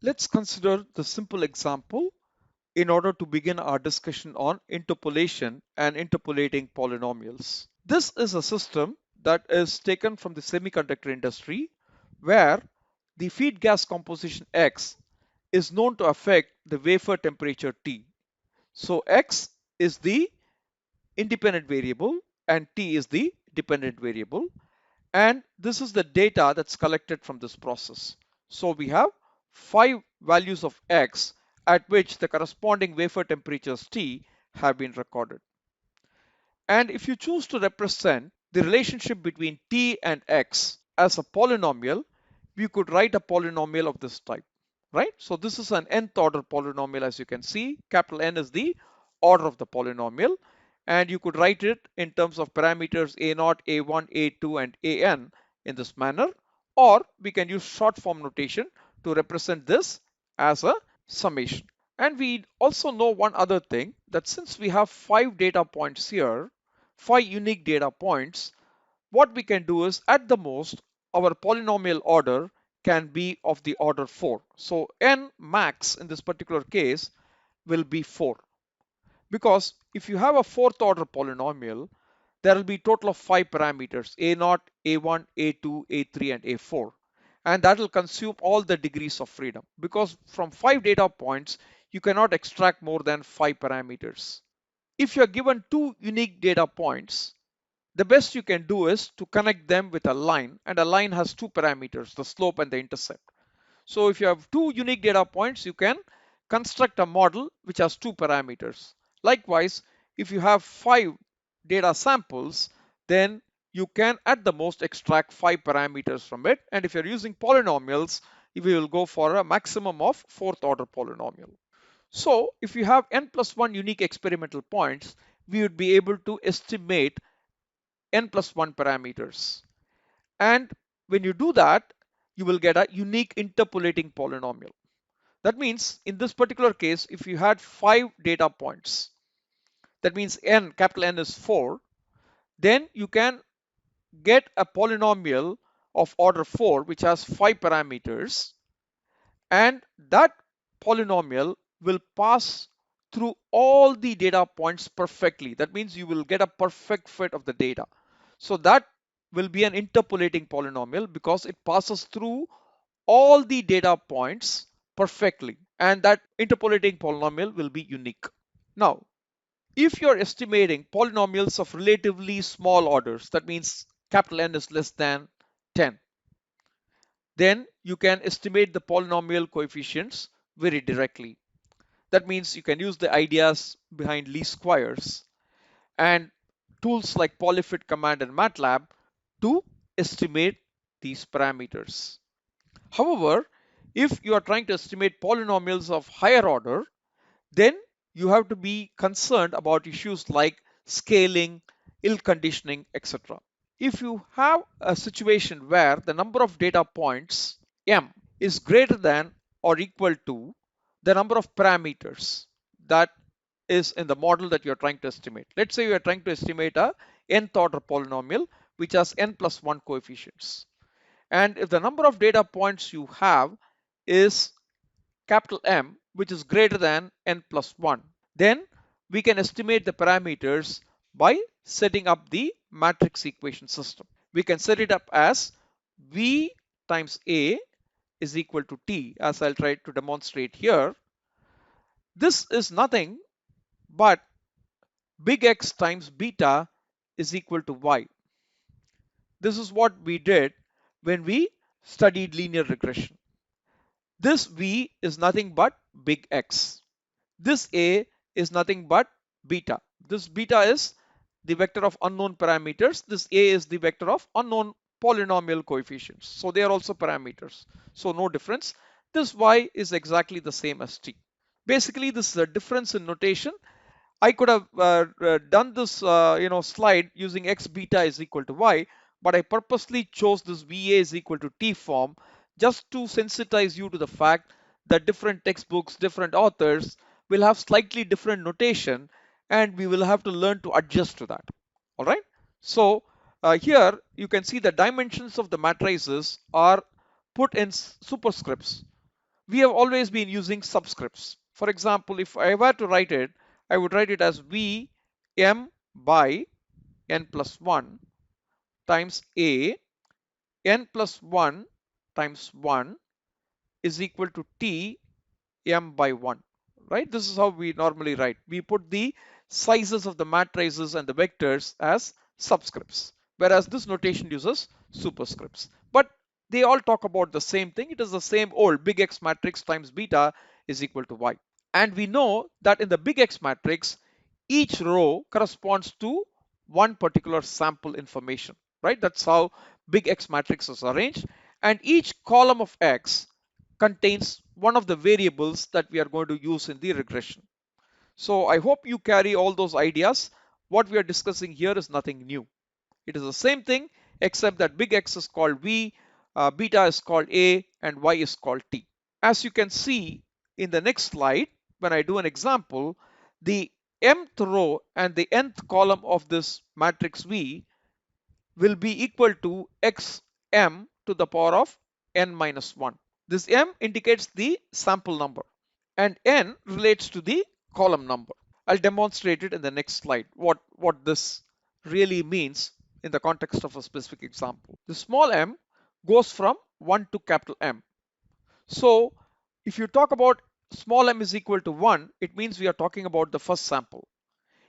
Let's consider the simple example in order to begin our discussion on interpolation and interpolating polynomials. This is a system that is taken from the semiconductor industry where the feed gas composition X is known to affect the wafer temperature T. So X is the independent variable and T is the dependent variable. And this is the data that's collected from this process. So we have 5 values of X at which the corresponding wafer temperatures T have been recorded. And if you choose to represent the relationship between T and X as a polynomial, we could write a polynomial of this type, right? So this is an nth order polynomial, as you can see. Capital N is the order of the polynomial, and you could write it in terms of parameters a0, a1, a2, and an in this manner, or we can use short form notation to represent this as a summation. And we also know one other thing, that since we have 5 data points here, 5 unique data points, what we can do is at the most our polynomial order can be of the order 4. So n max in this particular case will be 4, because if you have a fourth order polynomial, there will be total of 5 parameters a0, a1, a2, a3, and a4, and that will consume all the degrees of freedom, because from 5 data points you cannot extract more than 5 parameters. If you are given 2 unique data points, the best you can do is to connect them with a line, and a line has 2 parameters, the slope and the intercept. So if you have 2 unique data points, you can construct a model which has 2 parameters. Likewise, if you have 5 data samples, then you can at the most extract 5 parameters from it. And if you're using polynomials, we will go for a maximum of fourth order polynomial. So if you have n plus 1 unique experimental points, we would be able to estimate n plus 1 parameters. And when you do that, you will get a unique interpolating polynomial. That means in this particular case, if you had 5 data points, that means n, capital N is 4, then you can get a polynomial of order 4 which has 5 parameters, and that polynomial will pass through all the data points perfectly. That means you will get a perfect fit of the data. So that will be an interpolating polynomial because it passes through all the data points perfectly, and that interpolating polynomial will be unique. Now, if you're estimating polynomials of relatively small orders, that means capital N is less than 10, then you can estimate the polynomial coefficients very directly. That means you can use the ideas behind least squares and tools like polyfit command and MATLAB to estimate these parameters. However, if you are trying to estimate polynomials of higher order, then you have to be concerned about issues like scaling, ill conditioning, etc. If you have a situation where the number of data points m is greater than or equal to the number of parameters that is in the model that you're trying to estimate. Let's say you are trying to estimate a nth order polynomial which has n plus 1 coefficients. And if the number of data points you have is capital M, which is greater than n plus 1, then we can estimate the parameters by setting up the matrix equation system. We can set it up as V times A is equal to T, as I'll try to demonstrate here. This is nothing but big X times beta is equal to Y. This is what we did when we studied linear regression. This V is nothing but big X. This A is nothing but beta. This beta is the vector of unknown parameters. This A is the vector of unknown polynomial coefficients. So they are also parameters. So no difference. This Y is exactly the same as T. Basically, this is a difference in notation. I could have done this slide using x beta is equal to y, but I purposely chose this VA is equal to T form just to sensitize you to the fact that different textbooks, different authors will have slightly different notation, and we will have to learn to adjust to that. All right. So here you can see the dimensions of the matrices are put in superscripts, we have always been using subscripts. For example, if I were to write it, I would write it as V m by n plus 1 times a n plus 1 times 1 is equal to t m by 1, right? This is how we normally write. We put the sizes of the matrices and the vectors as subscripts, whereas this notation uses superscripts. But they all talk about the same thing. It is the same old big X matrix times beta is equal to y. And we know that in the big X matrix, each row corresponds to one particular sample information, right? That's how big X matrix is arranged. And each column of X contains one of the variables that we are going to use in the regression. So I hope you carry all those ideas. What we are discussing here is nothing new. It is the same thing except that big X is called V, beta is called A, and Y is called T. As you can see in the next slide, when I do an example, the mth row and the nth column of this matrix V will be equal to xm to the power of n minus 1. This m indicates the sample number and n relates to the column number. I'll demonstrate it in the next slide, what this really means in the context of a specific example. The small m goes from 1 to capital M. So if you talk about small m is equal to 1, it means we are talking about the first sample.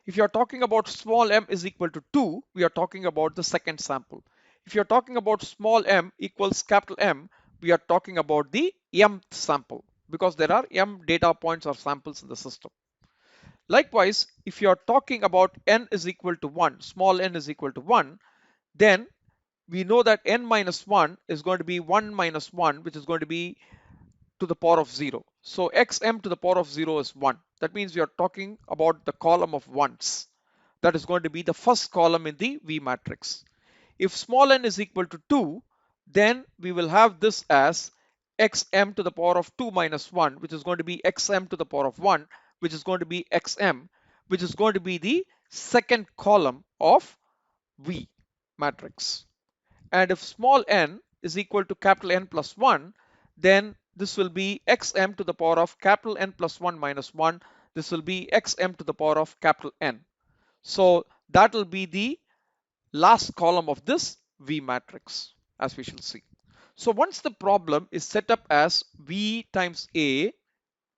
If you are talking about small m is equal to 2, we are talking about the second sample. If you're talking about small m equals capital M, we are talking about the mth sample because there are m data points or samples in the system. Likewise, if you are talking about n is equal to 1, small n is equal to 1, then we know that n minus 1 is going to be 1 minus 1, which is going to be to the power of 0. So xm to the power of 0 is 1. That means we are talking about the column of ones. That is going to be the first column in the V matrix. If small n is equal to 2, then we will have this as xm to the power of 2 minus 1, which is going to be xm to the power of 1, which is going to be xm, which is going to be the second column of V matrix. And if small n is equal to capital N plus 1, then this will be xm to the power of capital N plus 1 minus 1. This will be xm to the power of capital N. So that will be the last column of this V matrix, as we shall see. So once the problem is set up as V times A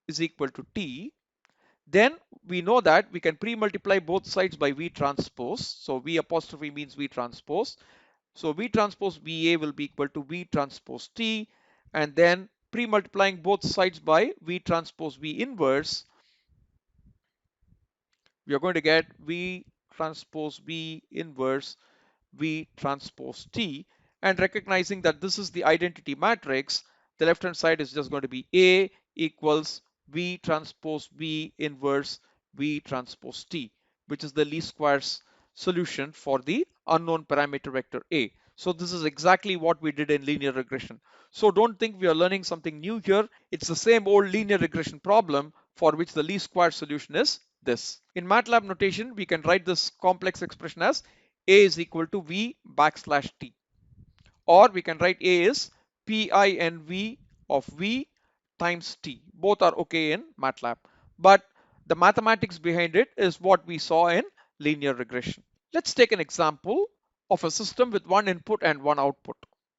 is equal to T, then we know that we can pre-multiply both sides by V transpose. So V apostrophe means V transpose. So V transpose VA will be equal to V transpose T, and then pre-multiplying both sides by V transpose V inverse, we are going to get V transpose V inverse V transpose T, and recognizing that this is the identity matrix, the left hand side is just going to be A equals V transpose V inverse V transpose T, which is the least squares solution for the unknown parameter vector A. So this is exactly what we did in linear regression. So don't think we are learning something new here. It's the same old linear regression problem for which the least squares solution is this. In MATLAB notation, we can write this complex expression as A is equal to V backslash T. Or we can write A is PINV of V times T. Both are okay in MATLAB. But the mathematics behind it is what we saw in linear regression. Let's take an example of a system with one input and one output.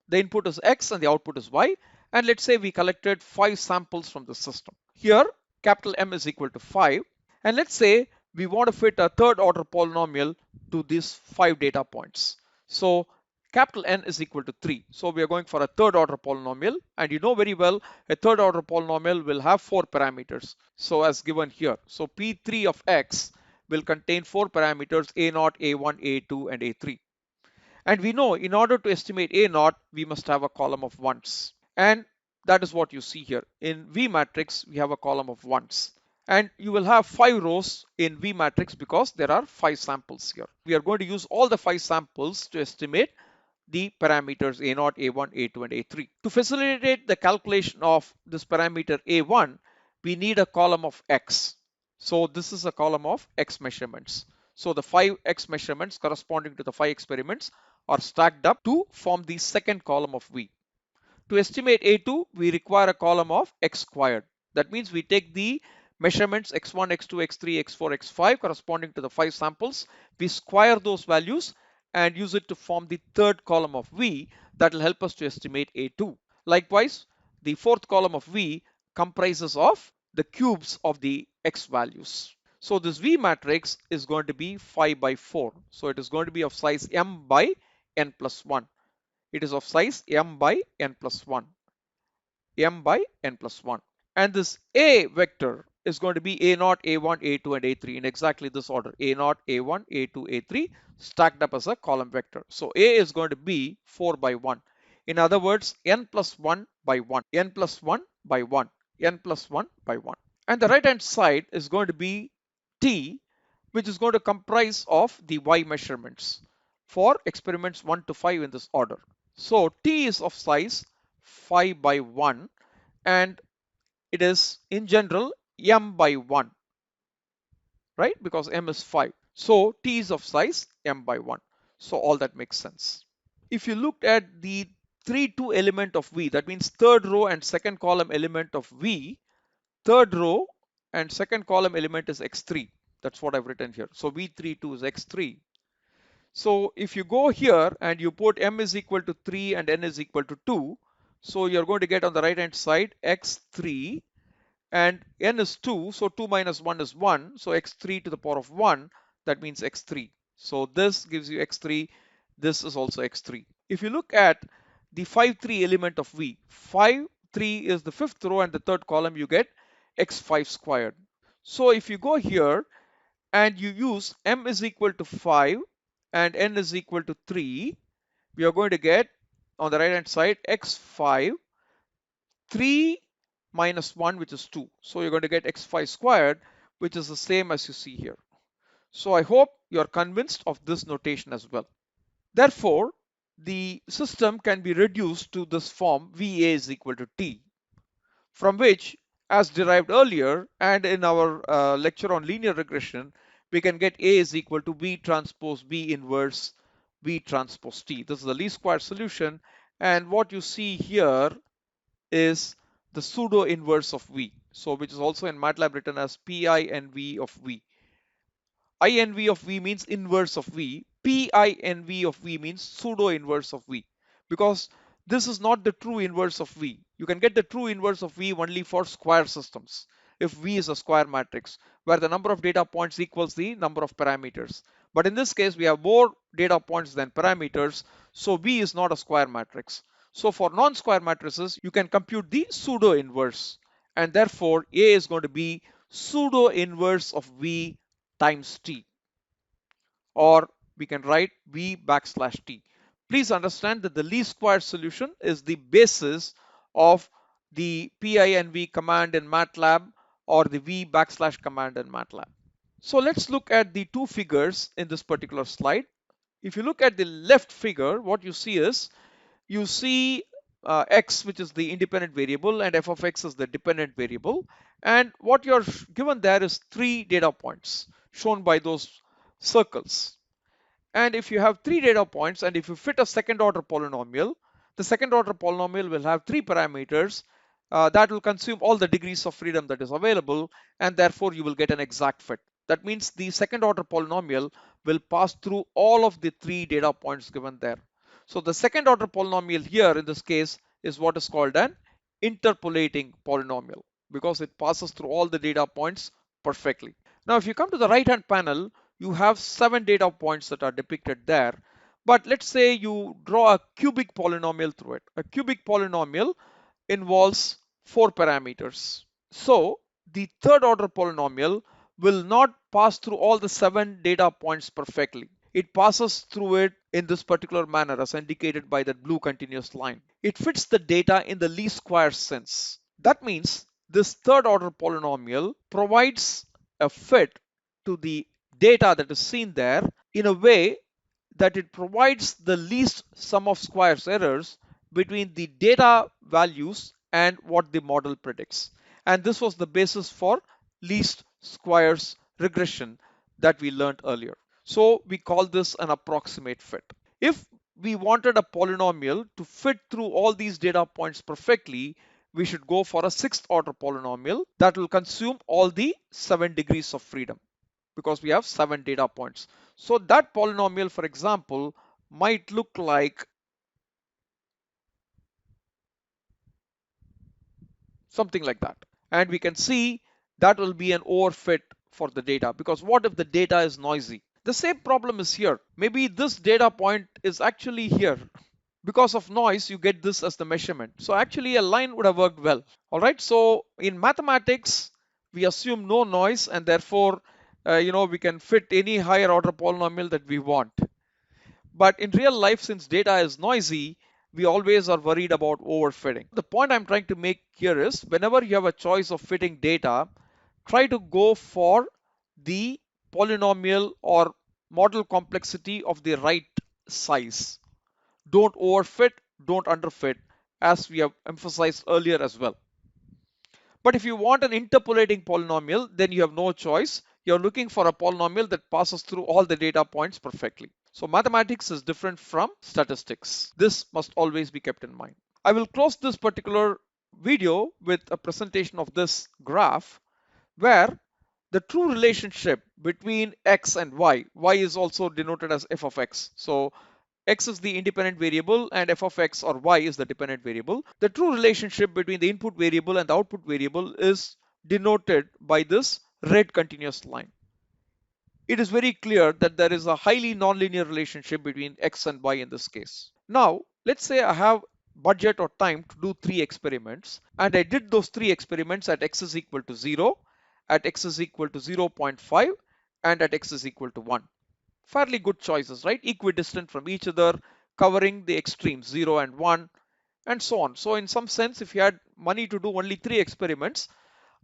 The input is X and the output is Y. And let's say we collected 5 samples from the system. Here, capital M is equal to 5. And let's say we want to fit a third order polynomial to these 5 data points. So capital N is equal to 3. So we are going for a third order polynomial, and you know very well a third order polynomial will have 4 parameters. So as given here, so P3 of X will contain 4 parameters A0, A1, A2 and A3. And we know in order to estimate A0, we must have a column of ones. And that is what you see here. In V matrix, we have a column of ones. And you will have 5 rows in V matrix because there are 5 samples here. We are going to use all the 5 samples to estimate the parameters A0, A1, A2 and A3. To facilitate the calculation of this parameter A1, we need a column of X. So this is a column of X measurements. So the 5 X measurements corresponding to the 5 experiments are stacked up to form the second column of V. To estimate A2, we require a column of x squared. That means we take the measurements x1, x2, x3, x4, x5 corresponding to the 5 samples. We square those values and use it to form the third column of V that will help us to estimate A2. Likewise, the fourth column of V comprises of the cubes of the x values. So this V matrix is going to be 5 by 4. So it is going to be of size m by n plus 1. It is of size m by n plus 1. M by n plus 1. And this A vector is going to be A0, A1, A2 and A3 in exactly this order. A0, A1, A2, A3 stacked up as a column vector. So A is going to be 4 by 1. In other words, n plus 1 by 1, n plus 1 by 1, n plus 1 by 1. And the right hand side is going to be T, which is going to comprise of the Y measurements for experiments 1 to 5 in this order. So T is of size 5 by 1 and it is in general m by 1, right? Because m is 5. So T is of size m by 1. So all that makes sense. If you look at the 3, 2 element of V, that means third row and second column element of V, third row and second column element is x3. That's what I've written here. So V32 is x3. So if you go here and you put m is equal to 3 and n is equal to 2, so you're going to get on the right hand side x3 and n is 2, so 2 minus 1 is 1, so x3 to the power of 1, that means x3. So this gives you x3, this is also x3. If you look at the 5, 3 element of V, 5, 3 is the fifth row and the third column, you get x5 squared. So if you go here and you use m is equal to 5 and n is equal to 3, we are going to get on the right hand side x5, 3 minus 1, which is 2. So you're going to get x5 squared, which is the same as you see here. So I hope you're convinced of this notation as well. Therefore, the system can be reduced to this form VA is equal to T, from which, as derived earlier and in our lecture on linear regression, we can get A is equal to V transpose B inverse V transpose T. This is the least square solution, and what you see here is the pseudo inverse of V. So which is also in MATLAB written as PINV of V. INV of V means inverse of V. PINV of V means pseudo inverse of V. Because this is not the true inverse of V. You can get the true inverse of V only for square systems. If V is a square matrix where the number of data points equals the number of parameters. But in this case, we have more data points than parameters. So V is not a square matrix. So for non-square matrices, you can compute the pseudo inverse. And therefore, A is going to be pseudo inverse of V times T. Or we can write V backslash T. Please understand that the least squares solution is the basis of the PINV command in MATLAB or the V backslash command in MATLAB. So let's look at the two figures in this particular slide. If you look at the left figure, what you see is you see x, which is the independent variable, and f of x is the dependent variable. And what you're given there is 3 data points shown by those circles. And if you have 3 data points and if you fit a second order polynomial, the second order polynomial will have 3 parameters that will consume all the degrees of freedom that is available, and therefore you will get an exact fit. That means the second order polynomial will pass through all of the 3 data points given there. So the second order polynomial here in this case is what is called an interpolating polynomial because it passes through all the data points perfectly. Now if you come to the right hand panel, you have 7 data points that are depicted there. But let's say you draw a cubic polynomial through it. A cubic polynomial involves 4 parameters. So the third order polynomial will not pass through all the 7 data points perfectly. It passes through it in this particular manner as indicated by that blue continuous line. It fits the data in the least square sense. That means this third order polynomial provides a fit to the data that is seen there in a way that it provides the least sum of squares errors between the data values and what the model predicts. And this was the basis for least squares regression that we learned earlier. So we call this an approximate fit. If we wanted a polynomial to fit through all these data points perfectly, we should go for a sixth order polynomial that will consume all the 7 degrees of freedom because we have 7 data points. So that polynomial, for example, might look like something like that. And we can see that will be an overfit for the data, because what if the data is noisy? The same problem is here. Maybe this data point is actually here. Because of noise, you get this as the measurement. So actually a line would have worked well. All right. So in mathematics, we assume no noise, and therefore, we can fit any higher order polynomial that we want. But in real life, since data is noisy, we always are worried about overfitting. The point I'm trying to make here is whenever you have a choice of fitting data, try to go for the polynomial or model complexity of the right size. Don't overfit, don't underfit, as we have emphasized earlier as well. But if you want an interpolating polynomial, then you have no choice. You're looking for a polynomial that passes through all the data points perfectly. So mathematics is different from statistics. This must always be kept in mind. I will close this particular video with a presentation of this graph where the true relationship between x and y is also denoted as f of x. So x is the independent variable and f of x or y is the dependent variable. The true relationship between the input variable and the output variable is denoted by this red continuous line. It is very clear that there is a highly nonlinear relationship between x and y in this case. Now, let's say I have budget or time to do 3 experiments, and I did those 3 experiments at x is equal to 0, at x is equal to 0.5, and at x is equal to 1. Fairly good choices, right? Equidistant from each other, covering the extremes 0 and 1, and so on. So in some sense, if you had money to do only 3 experiments,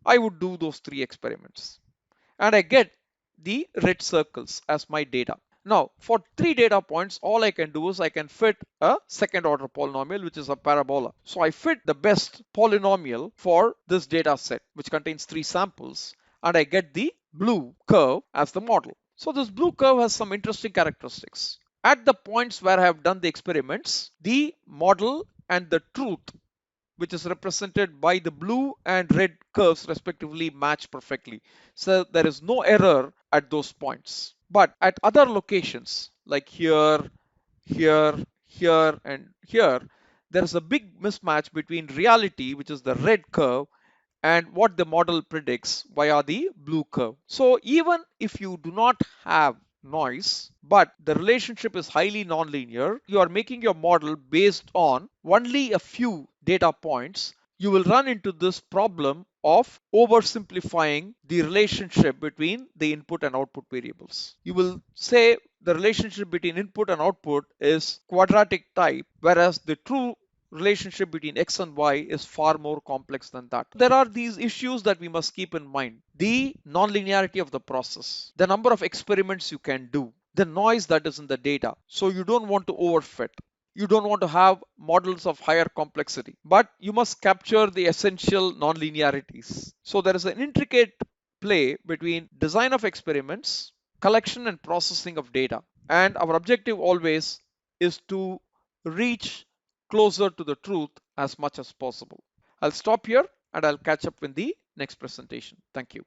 I would do those 3 experiments. And I get the red circles as my data. Now, for 3 data points, all I can do is I can fit a second order polynomial, which is a parabola. So I fit the best polynomial for this data set, which contains 3 samples, and I get the blue curve as the model. So this blue curve has some interesting characteristics. At the points where I have done the experiments, the model and the truth, which is represented by the blue and red curves respectively, match perfectly. So there is no error at those points. But at other locations like here, here, here, and here, there is a big mismatch between reality, which is the red curve, and what the model predicts via the blue curve. So even if you do not have noise, but the relationship is highly nonlinear, you are making your model based on only a few data points, you will run into this problem of oversimplifying the relationship between the input and output variables. You will say the relationship between input and output is quadratic type, whereas the true relationship between x and y is far more complex than that. There are these issues that we must keep in mind. The nonlinearity of the process, the number of experiments you can do, the noise that is in the data. So you don't want to overfit. You don't want to have models of higher complexity, but you must capture the essential nonlinearities. So there is an intricate play between design of experiments, collection and processing of data. And our objective always is to reach closer to the truth as much as possible. I'll stop here and I'll catch up in the next presentation. Thank you.